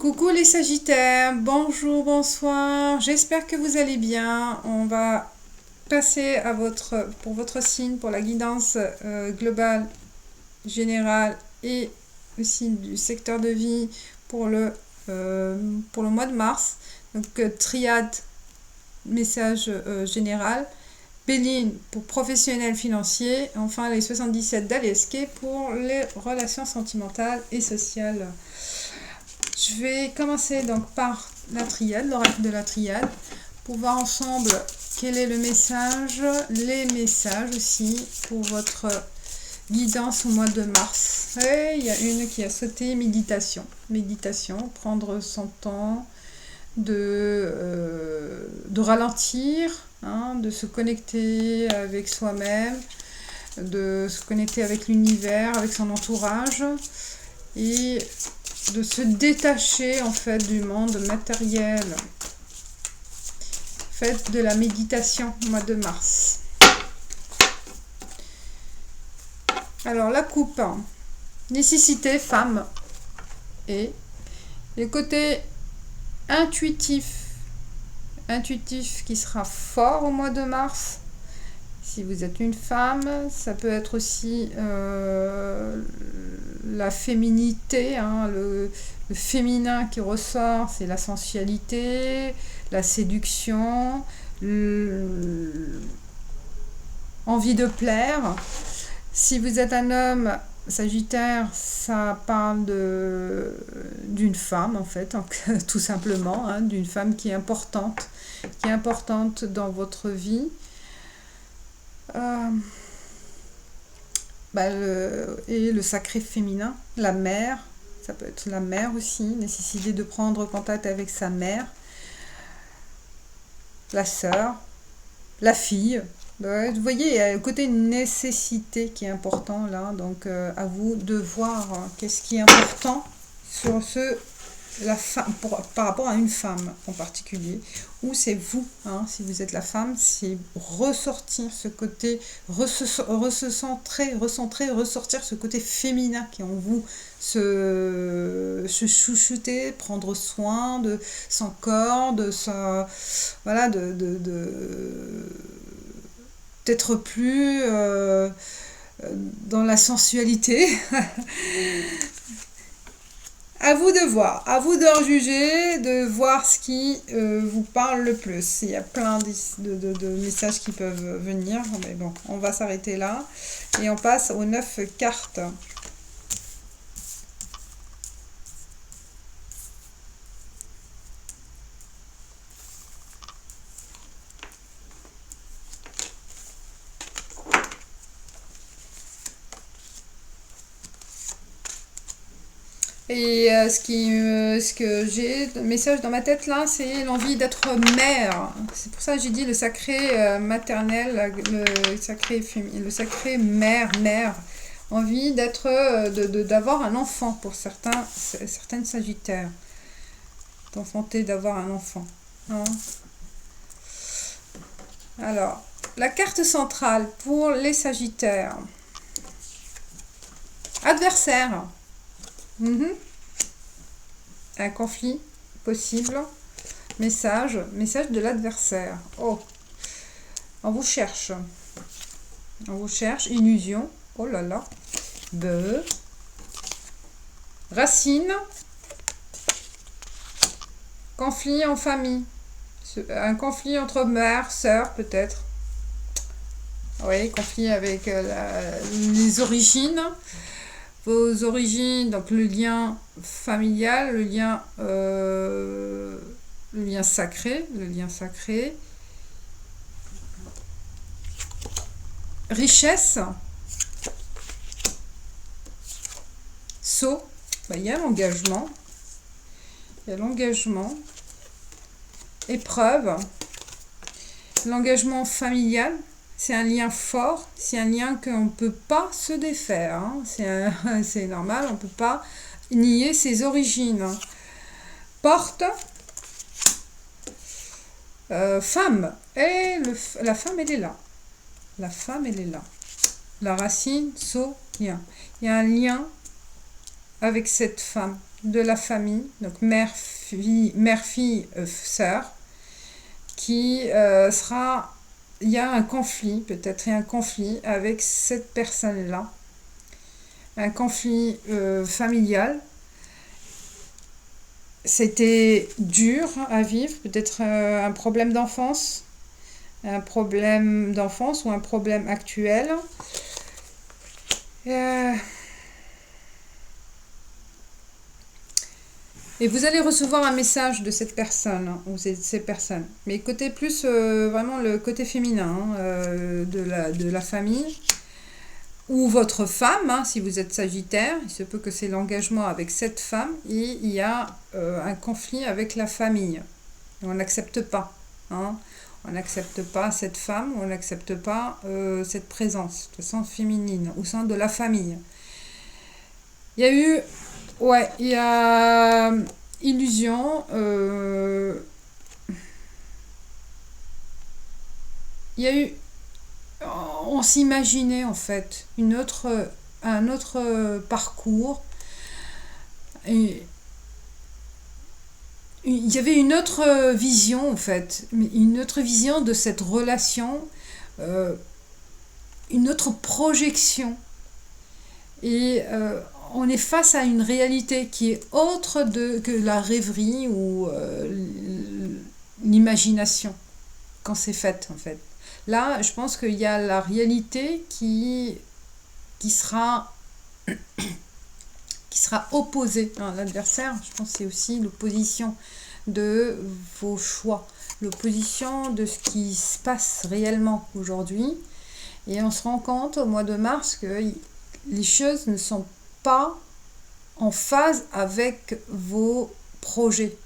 Coucou les Sagittaires, bonjour, bonsoir, j'espère que vous allez bien. On va passer à pour votre signe, pour la guidance globale, générale et aussi du secteur de vie pour le mois de mars. Donc triade, message général, Béline pour professionnels financiers, enfin les 77 d'Alesquet pour les relations sentimentales et sociales. Je vais commencer donc par la triade, l'oracle de la triade, pour voir ensemble quel est le message, les messages aussi pour votre guidance au mois de mars. Et il y a une qui a sauté, méditation. Méditation, prendre son temps de ralentir, de se connecter avec soi-même, de se connecter avec l'univers, avec son entourage, et de se détacher en fait du monde matériel. Faites de la méditation au mois de mars. Alors la coupe, nécessité, femme, et le côté intuitif qui sera fort au mois de mars. Si vous êtes une femme, ça peut être aussi la féminité, le féminin qui ressort, c'est la sensualité, la séduction, envie de plaire. Si vous êtes un homme Sagittaire, ça parle d'une femme en fait, tout simplement, d'une femme qui est importante dans votre vie. Et le sacré féminin, la mère, ça peut être la mère aussi, nécessité de prendre contact avec sa mère, la sœur, la fille. Vous voyez, il y a le côté nécessité qui est important là, donc à vous de voir qu'est-ce qui est important sur par rapport à une femme en particulier, ou c'est vous, si vous êtes la femme, c'est ressortir ce côté, recentrer, ressortir ce côté féminin qui est en vous, se chouchouter, prendre soin de son corps, voilà, d'être plus dans la sensualité. À vous de voir, à vous d'en juger, de voir ce qui vous parle le plus. Il y a plein de messages qui peuvent venir, mais bon, on va s'arrêter là. Et on passe aux 9 cartes. Et ce que j'ai, le message dans ma tête là, c'est l'envie d'être mère. C'est pour ça que j'ai dit le sacré maternel, le sacré mère. Envie d'avoir un enfant pour certaines Sagittaires. D'enfanter, d'avoir un enfant. Alors, la carte centrale pour les Sagittaires. Adversaire. Un conflit possible. Message de l'adversaire. Oh, on vous cherche. Illusion. Oh là là. Racine. Conflit en famille. Un conflit entre mère, sœur peut-être. Oui, conflit avec les origines. Vos origines, donc le lien familial, le lien sacré, richesse, saut, il y a l'engagement, épreuve, l'engagement familial. C'est un lien fort, c'est un lien qu'on ne peut pas se défaire. C'est normal, on ne peut pas nier ses origines. Porte, femme, et la femme, elle est là. La racine, saut, lien. Il y a un lien avec cette femme de la famille, donc mère, fille, sœur, qui sera... Il y a un conflit, peut-être il y a un conflit avec cette personne-là, un conflit familial. C'était dur à vivre, peut-être un problème d'enfance ou un problème actuel. Et vous allez recevoir un message de cette personne, hein, ou ces personnes. Mais côté plus, vraiment le côté féminin, hein, de la famille. Ou votre femme, hein, si vous êtes Sagittaire, il se peut que c'est l'engagement avec cette femme. Et il y a un conflit avec la famille. On n'accepte pas. Hein. On n'accepte pas cette femme, on n'accepte pas cette présence, de façon féminine, au sein de la famille. Il y a eu... Ouais, il y a illusion. Il y a eu... On s'imaginait en fait un autre parcours. Et il y avait une autre vision en fait, une autre vision de cette relation, une autre projection. Et on est face à une réalité qui est autre que la rêverie ou l'imagination quand c'est fait en fait. Là, je pense qu'il y a la réalité qui sera opposée à l'adversaire. Je pense que c'est aussi l'opposition de vos choix, l'opposition de ce qui se passe réellement aujourd'hui. Et on se rend compte au mois de mars que les choses ne sont pas en phase avec vos projets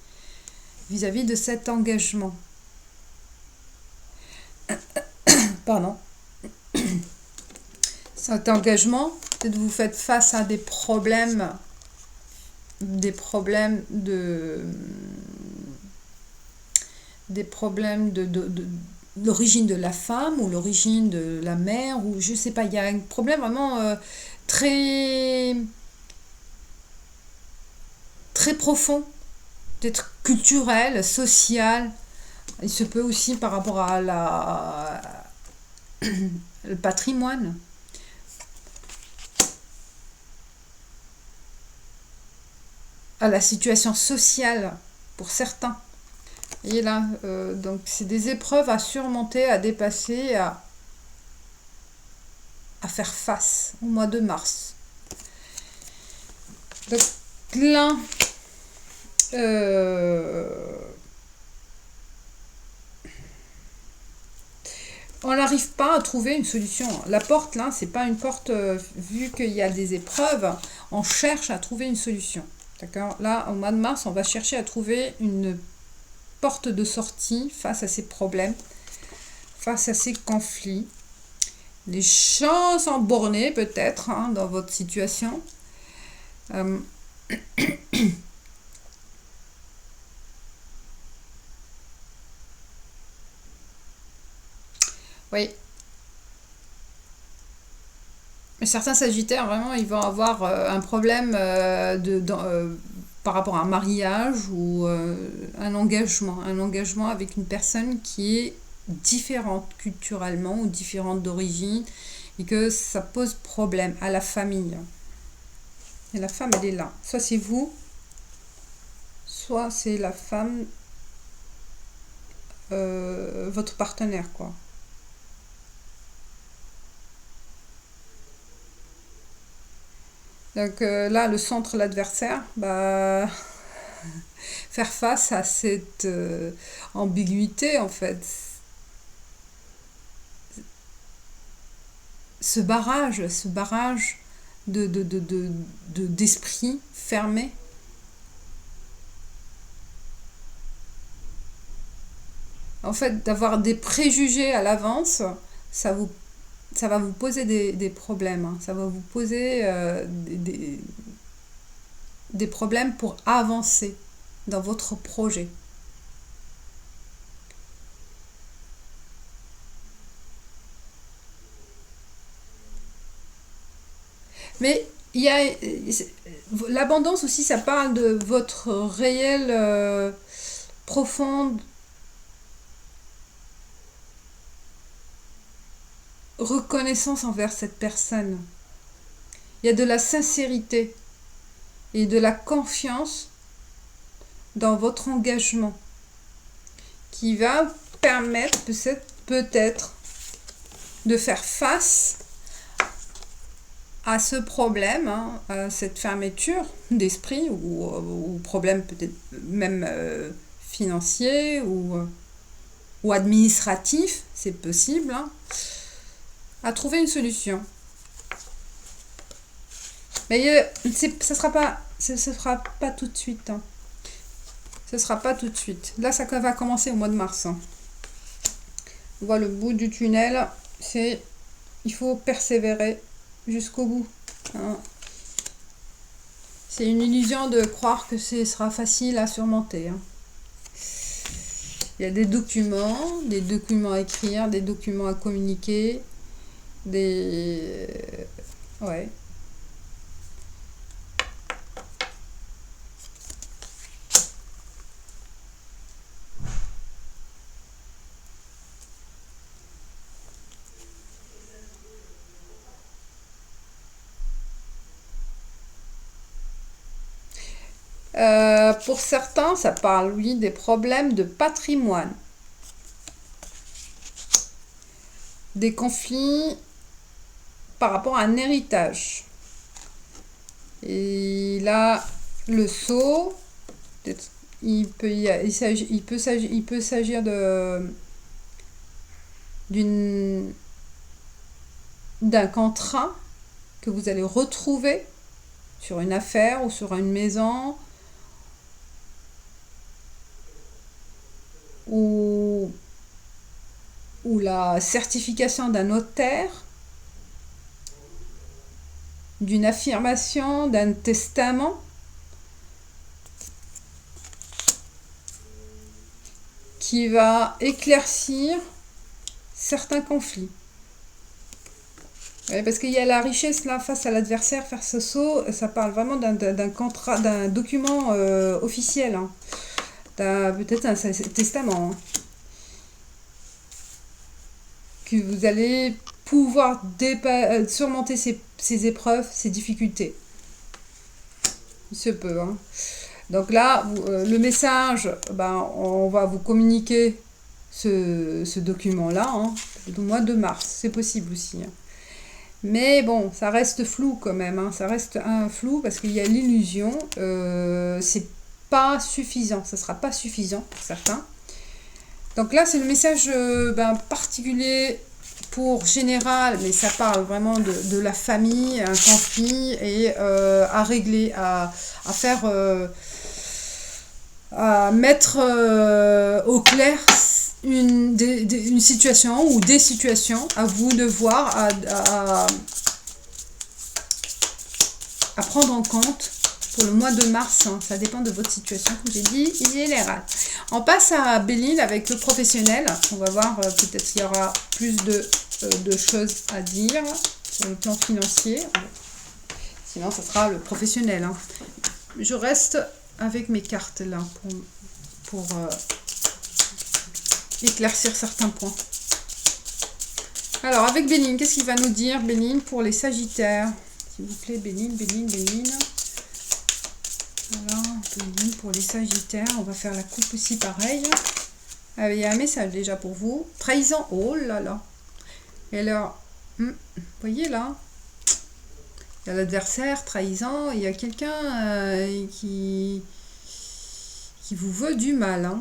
vis-à-vis de cet engagement. Pardon. Cet engagement, peut-être vous faites face à des problèmes de l'origine de la femme ou l'origine de la mère, ou je sais pas, il y a un problème vraiment très profond, peut-être culturel, social. Il se peut aussi par rapport à le patrimoine. À la situation sociale pour certains. Et là, donc c'est des épreuves à surmonter, à dépasser, à faire face au mois de mars. Donc là, on n'arrive pas à trouver une solution. La porte, là, c'est pas une porte, vu qu'il y a des épreuves, on cherche à trouver une solution. D'accord ? Là, au mois de mars, on va chercher à trouver une porte de sortie face à ces problèmes, face à ces conflits. Les choses sont bornées, peut-être, hein, dans votre situation. Oui. Mais certains Sagittaires, vraiment, ils vont avoir un problème par rapport à un mariage ou un engagement avec une personne qui est différente culturellement ou différente d'origine, et que ça pose problème à la famille. Et la femme, elle est là. Soit c'est vous, soit c'est la femme, votre partenaire, quoi. Donc là, le centre, l'adversaire, bah, faire face à cette ambiguïté, en fait. Ce barrage d'esprit fermé. En fait, d'avoir des préjugés à l'avance, ça va vous poser des problèmes. Hein. Ça va vous poser des problèmes pour avancer dans votre projet. Mais Il y a l'abondance aussi, ça parle de votre réelle profonde reconnaissance envers cette personne. Il y a de la sincérité et de la confiance dans votre engagement qui va permettre peut-être de faire face à ce problème, hein, à cette fermeture d'esprit ou problème peut-être même financier ou administratif, c'est possible, hein, à trouver une solution. Mais ça sera pas tout de suite. Hein. Ce sera pas tout de suite. Là, ça va commencer au mois de mars. Hein. On voit le bout du tunnel. Il faut persévérer jusqu'au bout. Hein. C'est une illusion de croire que ce sera facile à surmonter. Hein. Il y a des documents à écrire, des documents à communiquer, ouais. Pour certains, ça parle, oui, des problèmes de patrimoine. Des conflits par rapport à un héritage. Et là, le sceau, il peut s'agir d'un contrat que vous allez retrouver sur une affaire ou sur une maison ou la certification d'un notaire, d'une affirmation, d'un testament qui va éclaircir certains conflits. Ouais, parce qu'il y a la richesse là face à l'adversaire, faire ce saut, ça parle vraiment d'un contrat, d'un document officiel, hein. Peut-être un testament, hein, que vous allez pouvoir surmonter ces épreuves, ces difficultés. Il se peut. Hein. Donc là, le message, on va vous communiquer ce document-là, hein, au mois de mars, c'est possible aussi. Hein. Mais bon, ça reste flou quand même, hein, ça reste un flou parce qu'il y a l'illusion, c'est pas suffisant, ça sera pas suffisant pour certains. Donc là, c'est le message particulier pour général, mais ça parle vraiment de la famille, un conflit et à régler, à faire, à mettre au clair une situation ou des situations, à vous de voir, à prendre en compte pour le mois de mars. Hein. Ça dépend de votre situation, comme j'ai dit, générale. On passe à Béline avec le professionnel. On va voir, peut-être qu'il y aura plus de choses à dire sur le plan financier. Sinon, ça sera le professionnel. Hein. Je reste avec mes cartes là pour éclaircir certains points. Alors, avec Béline, qu'est-ce qu'il va nous dire, Béline, pour les Sagittaires? S'il vous plaît, Béline. Voilà, Béline pour les Sagittaires. On va faire la coupe aussi pareil. Il y a un message déjà pour vous. Trahison, oh là là. Et alors, vous voyez là, il y a l'adversaire, trahison, il y a quelqu'un qui vous veut du mal. Hein.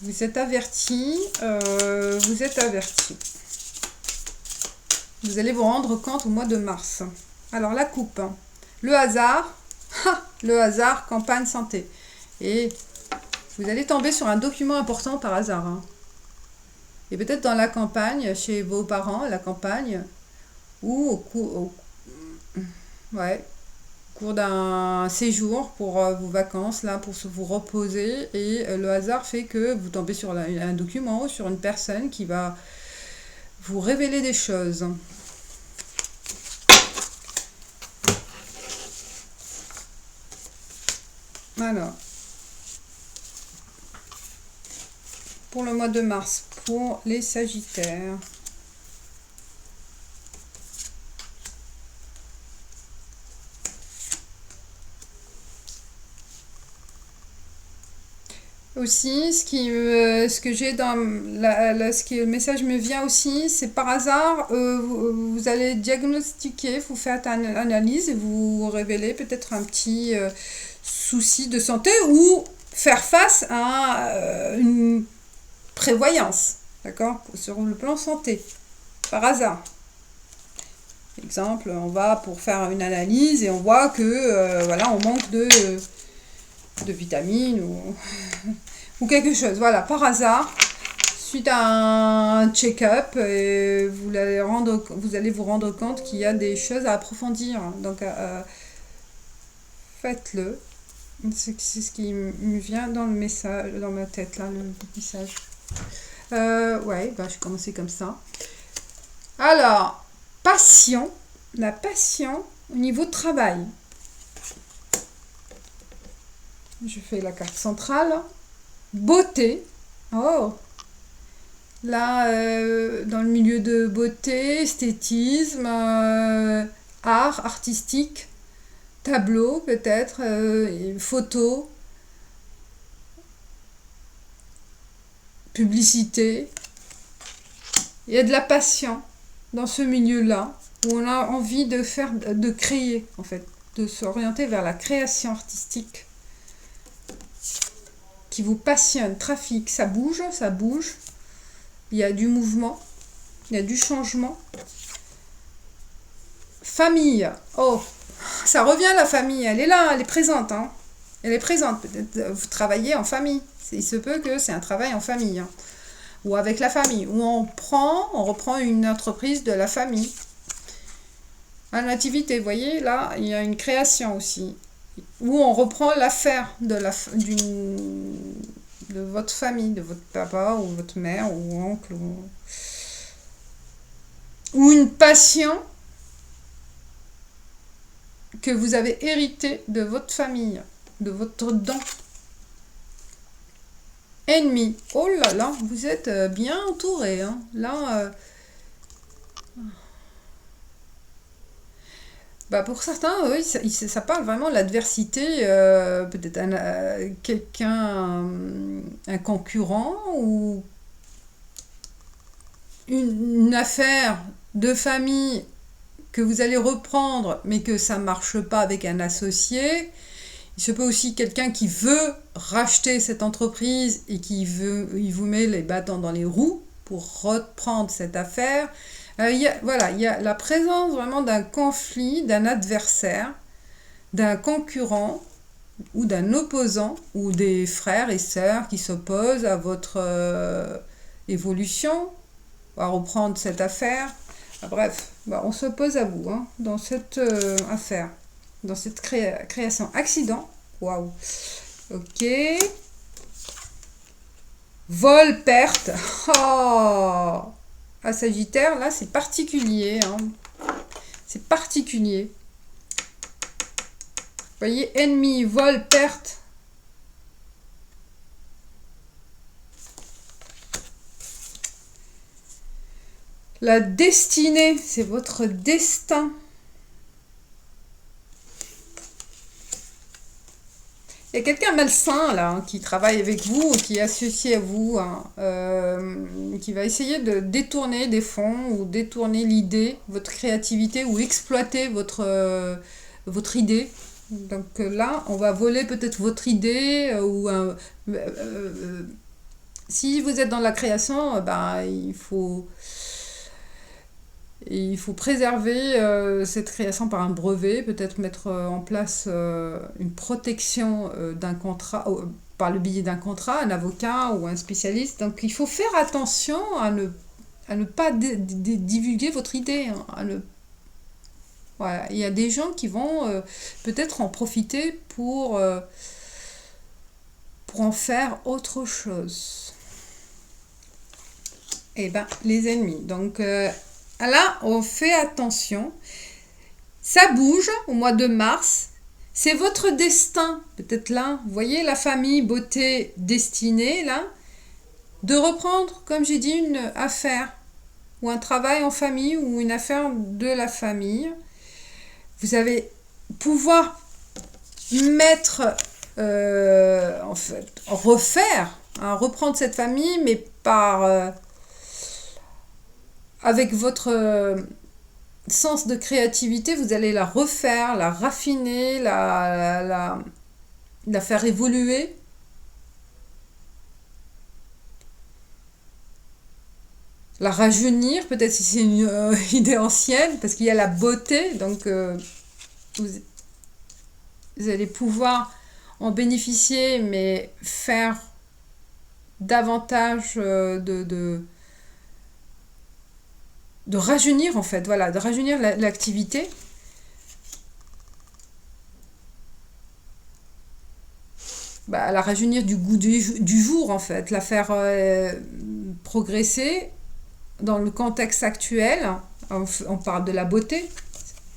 Vous êtes averti. Vous allez vous rendre compte au mois de mars. Alors, la coupe. Le hasard. Le hasard, campagne, santé. Et vous allez tomber sur un document important par hasard. Hein. Et peut-être dans la campagne, chez vos parents, la campagne, ou au cours d'un séjour pour vos vacances, là, pour vous reposer. Et le hasard fait que vous tombez sur un document, sur une personne qui va vous révéler des choses. Alors, pour le mois de mars, pour les Sagittaires. Aussi, ce que j'ai dans le message me vient aussi, c'est par hasard, vous allez diagnostiquer, vous faites une analyse et vous révélez peut-être un petit souci de santé ou faire face à une prévoyance, d'accord, sur le plan santé, par hasard. Exemple, on va pour faire une analyse et on voit que voilà, on manque de vitamines ou quelque chose. Voilà, par hasard, suite à un check-up, vous allez vous rendre compte qu'il y a des choses à approfondir. Donc, faites-le. C'est ce qui me vient dans le message, dans ma tête, là, le message. Ouais, bah, je vais commencer comme ça. Alors, passion. La passion au niveau de travail. Je fais la carte centrale. Beauté. Oh. Là, dans le milieu de beauté, esthétisme, art, artistique, tableau peut-être, photo, publicité. Il y a de la passion dans ce milieu-là, où on a envie de créer, en fait, de s'orienter vers la création artistique qui vous passionne. Trafic, ça bouge, ça bouge. Il y a du mouvement, il y a du changement. Famille, oh, ça revient la famille, elle est là, elle est présente. Hein. Elle est présente, peut-être vous travaillez en famille. Il se peut que c'est un travail en famille. Hein. Ou avec la famille, où on reprend une entreprise de la famille. La nativité, vous voyez, là, il y a une création aussi. Où on reprend l'affaire de votre famille, de votre papa ou votre mère ou oncle. Ou une passion que vous avez héritée de votre famille, de votre don. Ennemi. Oh là là, vous êtes bien entouré. Hein. Là, bah pour certains, oui, ça parle vraiment de l'adversité. Peut-être quelqu'un, un concurrent ou une affaire de famille que vous allez reprendre, mais que ça ne marche pas avec un associé. Il se peut aussi quelqu'un qui veut racheter cette entreprise et il vous met les bâtons dans les roues pour reprendre cette affaire. Il y a la présence vraiment d'un conflit, d'un adversaire, d'un concurrent ou d'un opposant ou des frères et sœurs qui s'opposent à votre évolution, à reprendre cette affaire. Bref, on s'oppose à vous hein, dans cette affaire. Dans cette création. Accident. Waouh. Ok. Vol, perte. Oh. À Sagittaire, là, c'est particulier. Hein. C'est particulier. Vous voyez, ennemi, vol, perte. La destinée, c'est votre destin. Il y a quelqu'un malsain là qui travaille avec vous, qui est associé à vous, hein, qui va essayer de détourner des fonds ou détourner l'idée, votre créativité ou exploiter votre idée. Donc là, on va voler peut-être votre idée ou si vous êtes dans la création, il faut préserver cette création par un brevet, peut-être mettre en place une protection d'un contrat, par le biais d'un contrat, un avocat ou un spécialiste. Donc il faut faire attention à ne pas divulguer votre idée. Hein, voilà. Il y a des gens qui vont peut-être en profiter pour en faire autre chose. Eh bien, les ennemis. Donc... là, on fait attention. Ça bouge au mois de mars. C'est votre destin, peut-être là. Vous voyez la famille, beauté, destinée, là. De reprendre, comme j'ai dit, une affaire ou un travail en famille ou une affaire de la famille. Vous allez pouvoir mettre, en fait, refaire, hein, reprendre cette famille, mais par avec votre sens de créativité, vous allez la refaire, la raffiner, la faire évoluer. La rajeunir, peut-être si c'est une idée ancienne, parce qu'il y a la beauté, donc vous allez pouvoir en bénéficier, mais faire davantage de rajeunir, en fait, voilà, de rajeunir l'activité. Bah, la rajeunir du goût du jour, en fait, la faire progresser dans le contexte actuel. On parle de la beauté,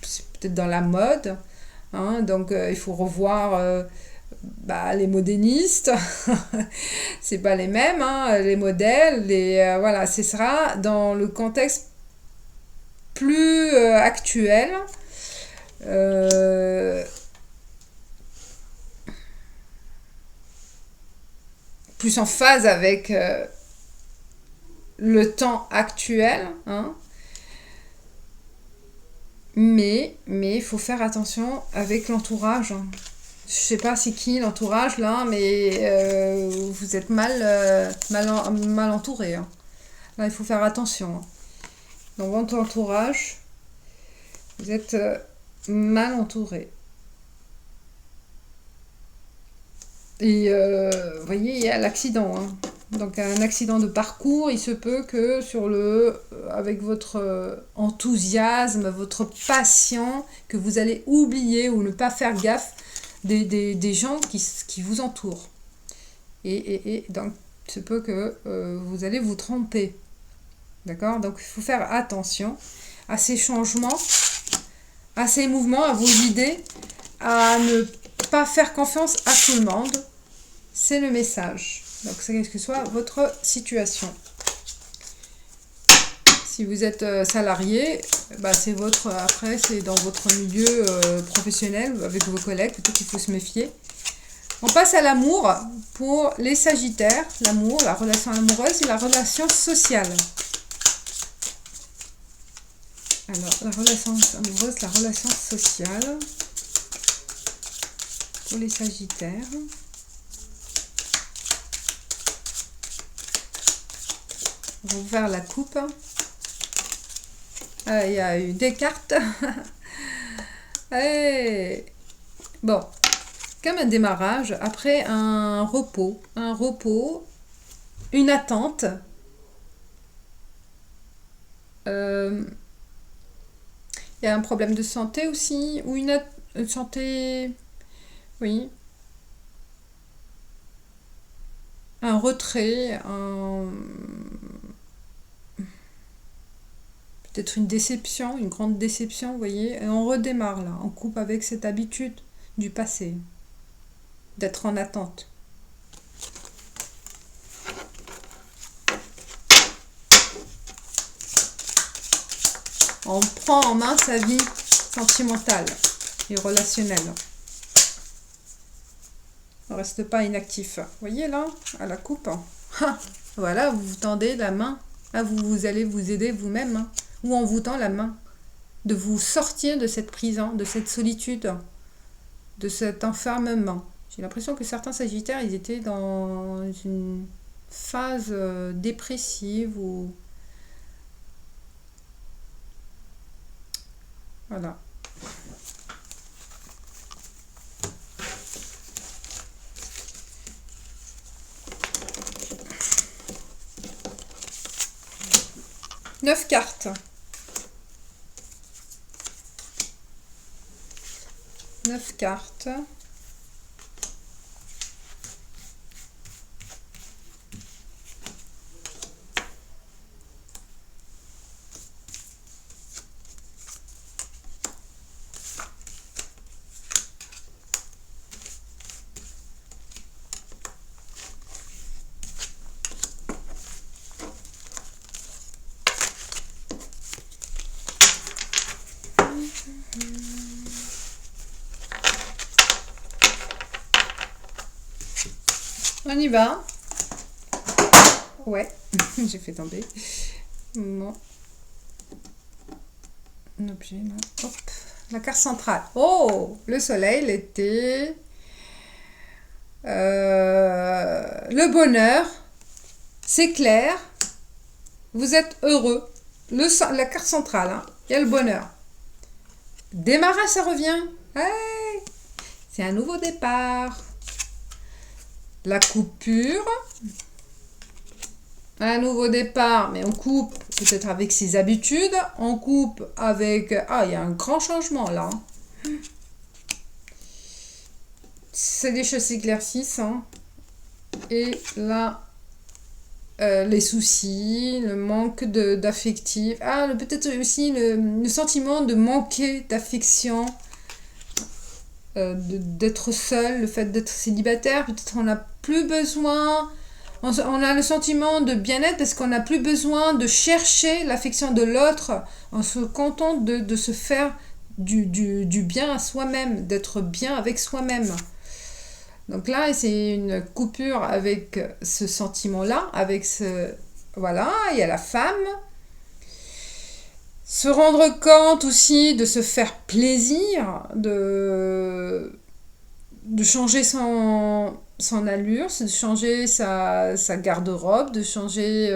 c'est peut-être dans la mode, hein, donc il faut revoir les modélistes, c'est pas les mêmes, hein, les modèles, voilà, ce sera dans le contexte plus actuel. Plus en phase avec le temps actuel, hein. Mais il faut faire attention avec l'entourage. Je sais pas c'est qui l'entourage là, mais vous êtes mal entouré, hein. Là, il faut faire attention, hein. Dans votre entourage, vous êtes mal entouré. Et vous voyez, il y a l'accident, hein. Donc un accident de parcours, il se peut que avec votre enthousiasme, votre passion, que vous allez oublier ou ne pas faire gaffe des gens qui vous entourent. Et donc, il se peut que vous allez vous tromper. D'accord? Donc, il faut faire attention à ces changements, à ces mouvements, à vos idées, à ne pas faire confiance à tout le monde. C'est le message. Donc, c'est quelle que soit votre situation. Si vous êtes salarié, après, c'est dans votre milieu professionnel, avec vos collègues, peut-être qu'il faut se méfier. On passe à l'amour pour les Sagittaires. L'amour, la relation amoureuse et la relation sociale. Alors, la relation amoureuse, la relation sociale pour les Sagittaires. On va ouvrir la coupe. Il y a eu des cartes. Bon, comme un démarrage, après un repos, une attente. Il y a un problème de santé aussi, ou une santé, oui, un retrait, peut-être une déception, une grande déception, vous voyez, et on redémarre là, on coupe avec cette habitude du passé, d'être en attente. On prend en main sa vie sentimentale et relationnelle. On ne reste pas inactif. Vous voyez là, à la coupe. Voilà, vous vous tendez la main. Vous allez vous aider vous-même. Hein. Ou on vous tend la main. De vous sortir de cette prison, de cette solitude, de cet enfermement. J'ai l'impression que certains Sagittaires, ils étaient dans une phase dépressive ou... Voilà. Neuf cartes. 9 cartes. On y va. Ouais, j'ai fait tomber. Bon. Un objet là. Hop. La carte centrale. Oh, le soleil, l'été. Le bonheur. C'est clair. Vous êtes heureux. La carte centrale, hein. Il y a le bonheur. Démarrage, ça revient. Hey, c'est un nouveau départ. La coupure. Un nouveau départ, mais on coupe peut-être avec ses habitudes. On coupe avec... Ah, il y a un grand changement là. C'est des choses s'éclaircissent. Hein. Et là, les soucis, le manque d'affectif. Ah, peut-être aussi le sentiment de manquer d'affection. D'être seul, le fait d'être célibataire. Peut-être on n'a plus besoin... On a le sentiment de bien-être parce qu'on n'a plus besoin de chercher l'affection de l'autre. On se contente de se faire du bien à soi-même, d'être bien avec soi-même. Donc là, c'est une coupure avec ce sentiment-là, avec ce... Voilà, il y a la femme. Se rendre compte aussi de se faire plaisir, de changer son allure, de changer sa garde-robe, de changer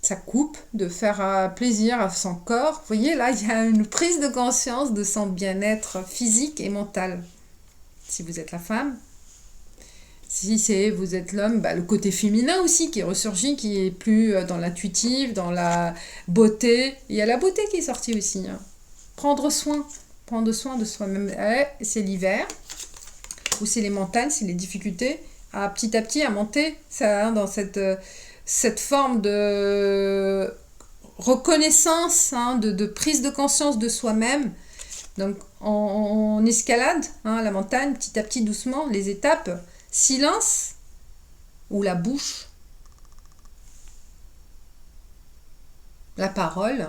sa coupe, de faire plaisir à son corps. Vous voyez, là, il y a une prise de conscience de son bien-être physique et mental. Si vous êtes la femme, si vous êtes l'homme, le côté féminin aussi qui ressurgit, qui est plus dans l'intuitif, dans la beauté. Il y a la beauté qui est sortie aussi. Hein. Prendre soin de soi-même. C'est l'hiver. Ou c'est les montagnes, c'est les difficultés, à petit à monter ça, hein, dans cette forme de reconnaissance, hein, de prise de conscience de soi-même. Donc on escalade hein, la montagne, petit à petit, doucement, les étapes. Silence ou la bouche, la parole.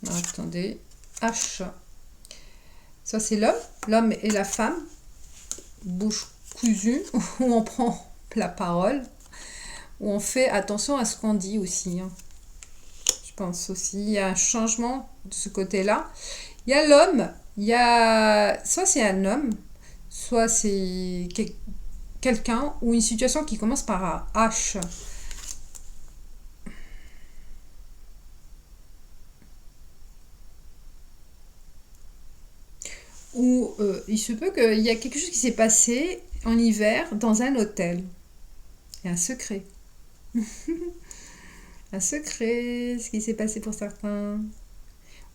Attendez, H. Ça, c'est l'homme et la femme, bouche cousue, où on prend la parole, où on fait attention à ce qu'on dit aussi. Hein. Je pense aussi, il y a un changement de ce côté-là. Il y a l'homme, soit c'est un homme, soit c'est quelqu'un ou une situation qui commence par un H. Où il se peut qu'il y a quelque chose qui s'est passé en hiver dans un hôtel. Il y a un secret. Un secret, ce qui s'est passé pour certains.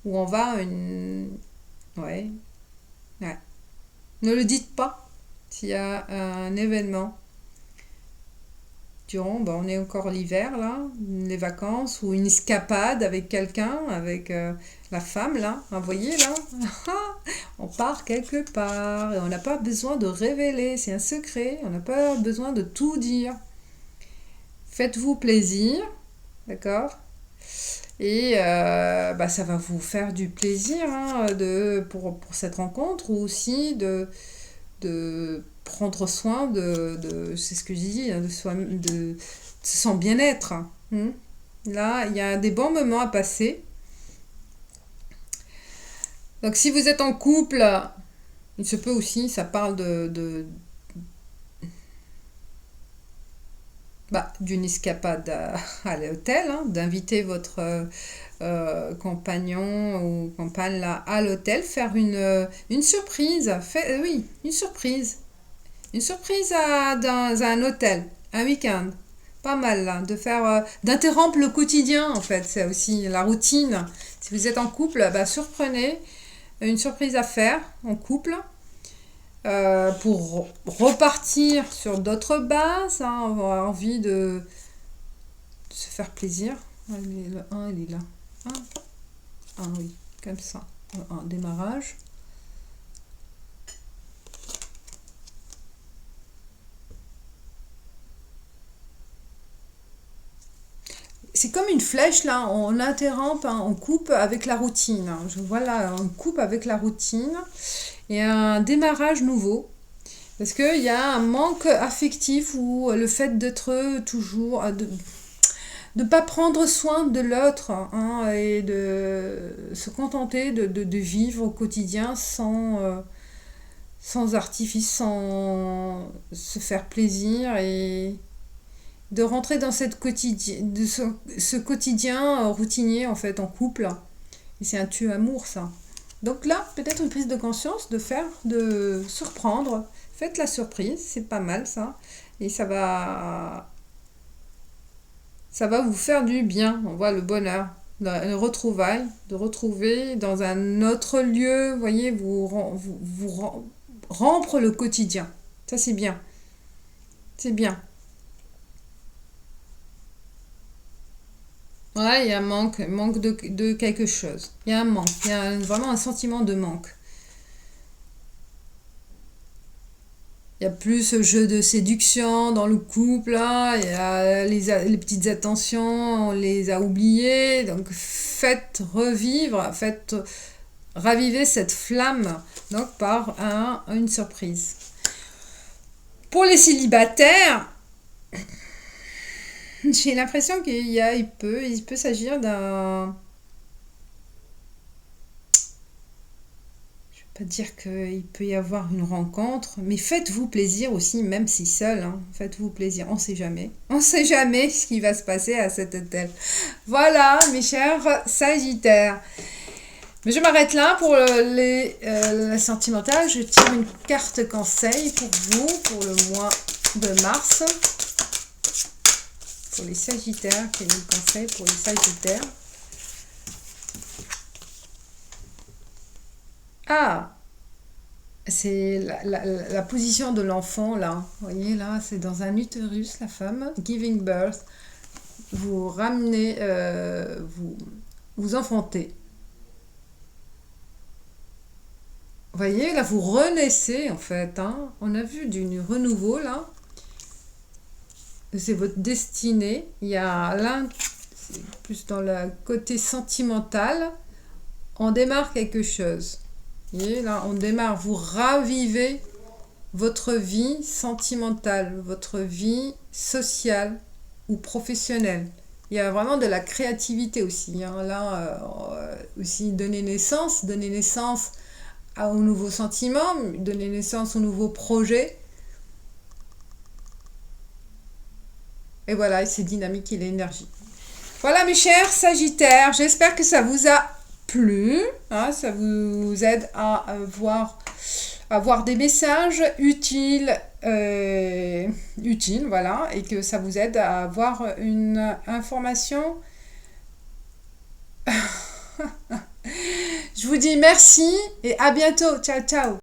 Où on va à une... Ouais. Ne le dites pas s'il y a un événement. On est encore l'hiver, là, les vacances, ou une escapade avec quelqu'un, avec la femme, là, vous voyez, là, on part quelque part, et on n'a pas besoin de révéler, c'est un secret, on n'a pas besoin de tout dire. Faites-vous plaisir, d'accord ? Et ça va vous faire du plaisir hein, pour cette rencontre, ou aussi de prendre soin c'est ce que j'ai dit, hein, de son bien-être. Hein. Là, il y a des bons moments à passer. Donc, si vous êtes en couple, il se peut aussi, ça parle d'une escapade à l'hôtel, hein, d'inviter votre compagnon ou compagne là, à l'hôtel, faire une surprise. Oui, une surprise. Une surprise dans un hôtel, un week-end. Pas mal là, d'interrompre le quotidien en fait, c'est aussi la routine. Si vous êtes en couple, surprenez une surprise à faire en couple pour repartir sur d'autres bases. Hein, on a envie de se faire plaisir. Le 1, il est là. Ah oui, comme ça. Un démarrage. c'est comme une flèche, là, on interrompt, hein, on coupe avec la routine. Hein. Voilà, on coupe avec la routine et un démarrage nouveau. Parce qu'il y a un manque affectif ou le fait d'être toujours... de ne pas prendre soin de l'autre, hein, et de se contenter de vivre au quotidien sans artifice, sans se faire plaisir et de rentrer dans ce quotidien routinier en fait en couple. Et c'est un tue-amour ça. Donc là, peut-être une prise de conscience de surprendre. Faites la surprise, c'est pas mal ça. Et ça va vous faire du bien. On voit le bonheur, le retrouvaille, de retrouver dans un autre lieu, vous voyez, rompre le quotidien. Ça c'est bien. C'est bien. Ouais, il y a un manque de quelque chose. Il y a un manque, il y a vraiment un sentiment de manque. Il y a plus ce jeu de séduction dans le couple, là. Il y a les petites attentions, on les a oubliées. Donc faites raviver cette flamme donc par une surprise. Pour les célibataires, j'ai l'impression qu'il peut s'agir d'un... Je vais pas dire qu'il peut y avoir une rencontre, mais faites-vous plaisir aussi, même si seul, hein. Faites-vous plaisir, on sait jamais. On sait jamais ce qui va se passer à cet hôtel. Voilà, mes chers Sagittaires. Mais je m'arrête là pour la sentimentale. Je tire une carte conseil pour vous, pour le mois de mars. Pour les Sagittaires, quel est le conseil pour les Sagittaires? Ah, c'est la position de l'enfant, là. Vous voyez, là, c'est dans un utérus, la femme. Giving birth. Vous ramenez, vous enfantez. Vous voyez, là, vous renaissez, en fait. Hein. On a vu du renouveau, là. C'est votre destinée. Il y a là, c'est plus dans le côté sentimental. On démarre quelque chose. Vous voyez, là, on démarre. Vous ravivez votre vie sentimentale, votre vie sociale ou professionnelle. Il y a vraiment de la créativité aussi. Hein. Là, aussi donner naissance aux nouveaux sentiments, donner naissance aux nouveaux projets. Et voilà, c'est dynamique et l'énergie. Voilà mes chers Sagittaires, j'espère que ça vous a plu. Hein, ça vous aide à avoir des messages utiles, voilà, et que ça vous aide à avoir une information. Je vous dis merci et à bientôt. Ciao, ciao.